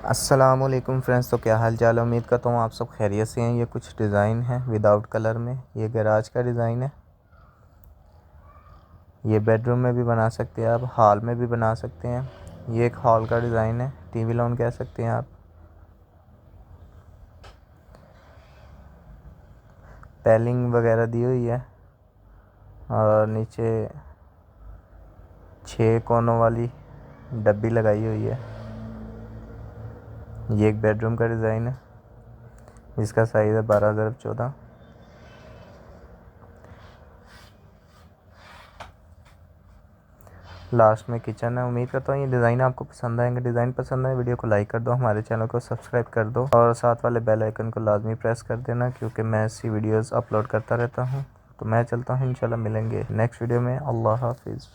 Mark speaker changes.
Speaker 1: अस्सलामुअलैकुम फ्रेंड्स, तो क्या हाल चाल है। उम्मीद करता हूँ आप सब खैरियत से हैं। ये कुछ डिज़ाइन है विदाउट कलर में। ये गैराज का डिज़ाइन है। ये बेडरूम में भी बना सकते हैं आप, हॉल में भी बना सकते हैं। ये एक हॉल का डिज़ाइन है, टीवी लॉन कह सकते हैं आप। पैलिंग वगैरह दी हुई है और नीचे 6 कोनों वाली डब्बी लगाई हुई है। ये एक बेडरूम का डिज़ाइन है जिसका साइज़ है 12x14। लास्ट में किचन है। उम्मीद करता हूँ ये डिज़ाइन आपको पसंद आएंगे। डिज़ाइन पसंद आए वीडियो को लाइक कर दो, हमारे चैनल को सब्सक्राइब कर दो और साथ वाले बेल आइकन को लाजमी प्रेस कर देना, क्योंकि मैं ऐसी वीडियोस अपलोड करता रहता हूँ। तो मैं चलता हूँ, इंशाल्लाह मिलेंगे नेक्स्ट वीडियो में। अल्लाह हाफिज़।